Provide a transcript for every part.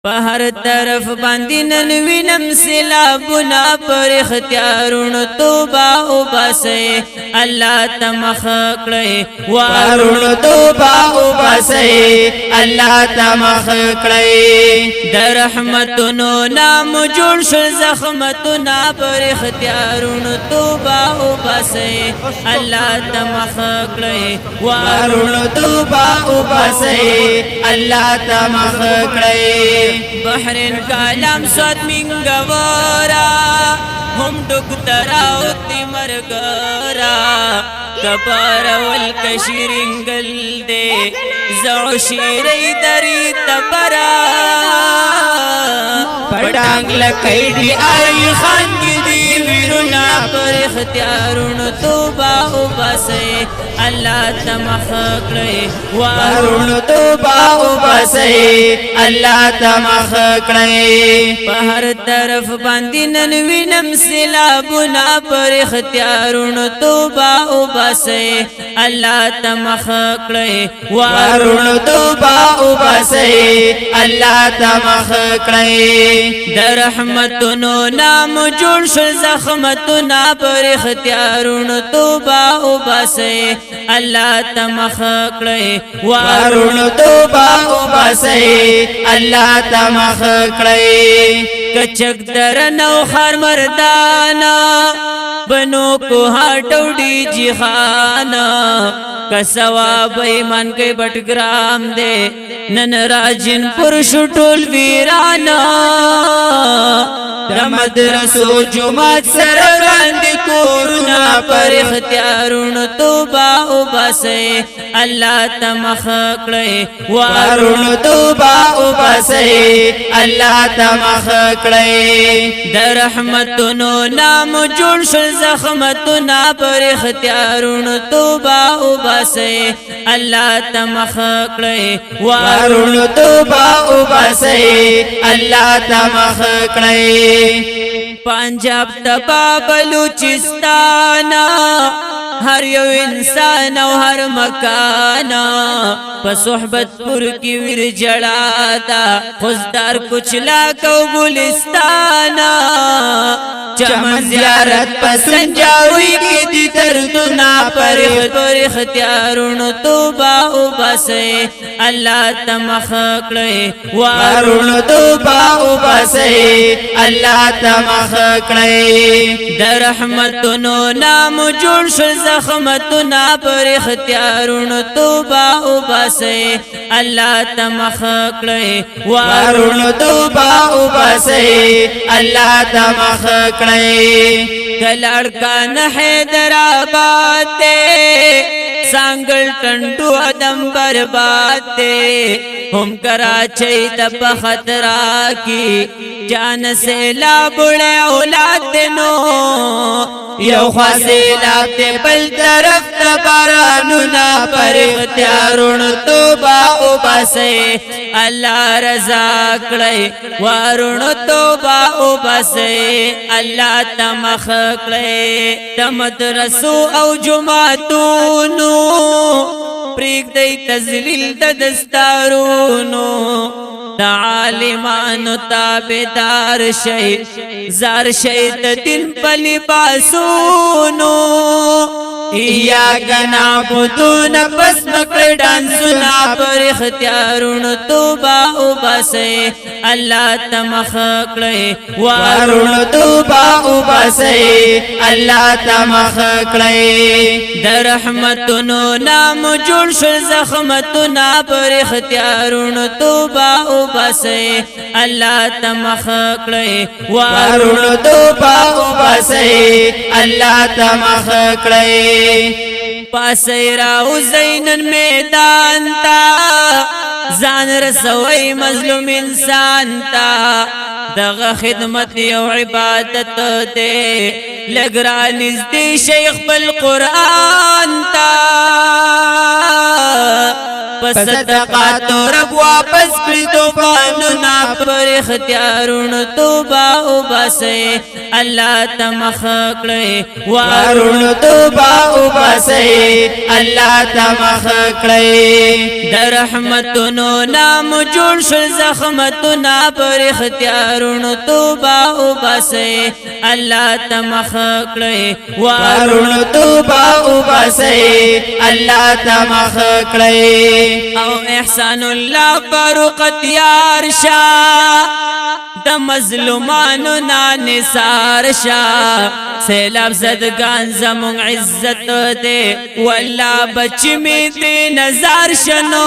په هر طرف باندې نن وینم سیلابونه پر اختیارونو توبه او باسه الله تمخ کړي وارونو توبه او باسه الله تمخ کړي د رحمتونو نام جوړ شو زخمتونه پر اختیارونو توبه او باسه الله تمخ کړي وارونو توبه او باسه الله تمخ کړي بحرین کالم سواد منگوارا هم ڈکتراو تیمر گارا کپارا والکشیرنگل دے زعو شیری دری تبرا پڑانگ لکی دی آئی خانگی دی ویرونا پر اختیارون توبہ او باسے اللہ تمخ کړي وارون توبہ او باسے اللہ تمخ کړي په هر طرف باندې نن وینم سیلابونه پر اختیارون توبہ او باسے اللہ تمخ کړي وارون توبہ او باسے اللہ تمخ کړي د رحمتونو نام جوړ شو زخمتونه پر اختیارون توبہ او باسے اللہ تمخ کړي وارون توبه او باسه الله تمخ کړي کچک درنو خر مردانا بنو کو هټوډي جهانا کسواب ایمان کې بټګرام دے نن راجن پر شټول ویرانا د مدرسو جمعات سره باندې کورونه پر اختیارون توبه او باسه الله تمخ کړي وارون توبه او باسه الله تمخ کړي د رحمتونو نام جوړ شو زخمتونه پر اختیارون توبه او باسه الله تمخ کړي وارون توبه او باسه الله تمخ کړي پنجاب تبا بلوچستانا ہر یو انسان او ہر مکانا پا صحبت پر کی ور جڑاتا خزدار کچھ لاکو گلستانا چمن زیارت پسنجاوی کی دی دردنا پر اختیارون توبہ او باسے اللہ تمخ کړي وارون توبہ او باسے اللہ تمخ کړي د رحمتونو نام جوړ شو زخمتونه پر اختیارون توبہ او باسے اللہ تمخ کړي وارون توبہ او باسے اللہ تمخ کړي کلڑکان حیدرآباد سانگل ٹنڈو ادم برباد ہم کراچی تب خطرہ کی جان سے لا بڑے اولاد نو یو خاصیلاب تے بل طرف تبارانونا پر اختیارون توبہ او باسے اللہ رضا کړي وارون توبہ او باسے اللہ تمخ کړي تمدرسو او جماعتونو پریک دی تزلیل د دستارونو عالمانو تابدار شئی زار شئی دین پلی باسونو ایاک نعبدون پس مکر ڈانسونا پر اختیارون توبہ او باسے اللہ تمخ کړي وارون توبہ او باسے اللہ تمخ کړي د رحمتونو نام جوړ شو زخمتونه پر اختیارون توبہ او باسے اللہ تمخ کړي وارون توبہ او باسے اللہ تمخ کړي پاسی راو زینن میدان تا زان رسوی مظلوم انسان تا دغ خدمت یو عبادت دے لگرانز دی شیخ بالقرآن تا صدقات رب واپس کړي طوفانونه پر اختیارونو توبه وباسي الله تمخ کړي وارونو توبه وباسي الله تمخ کړي در رحمتونو نام جوړ شل زخمتونه پر اختیارونو توبه وباسي الله تمخ کړي وارونو توبه وباسي الله تمخ کړي او احسان الله فاروق تیار شاه د مظلومانو نثار شاه سیلاب زدگان زمون عزت دے والله بچ می دې نظر شنو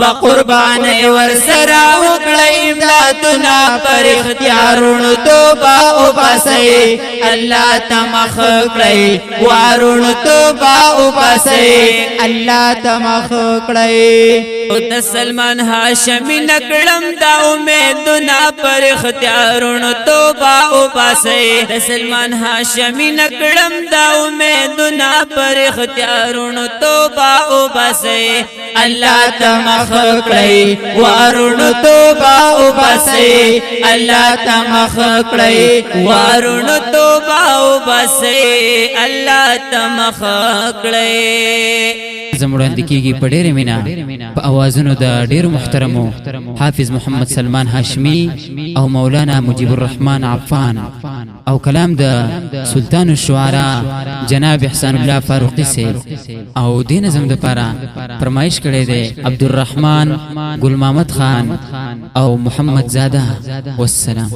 په قربان ور سره وکړې امدادنا پر اختیارونو توبه وباسي الله تمخ کړی وارونو توبه وباسي الله تمخ کړی او د سلمان هاشمی نکړم دا امیدنا پر اختیارونو توبه وباسي د سلمان هاشمی نکړم دا امیدنا پر اختیارونو توبه وباسي الله تمخ کړی وارونو توبه وباسي الله تمخ کړی وارونو توبه وباسي الله تمخ کړی زموږ اندکیږي په ډېرې مینا په اوازونو د ډېرو محترمو حافظ محمد سلمان هاشمی او مولانا مجيب الرحمن عفان او کلام د سلطان الشعراء جناب احسان الله فاروقی سے او دین نظم د پاره فرمایش کړي دي عبدالرحمن گل محمد خان او محمد زاده والسلام.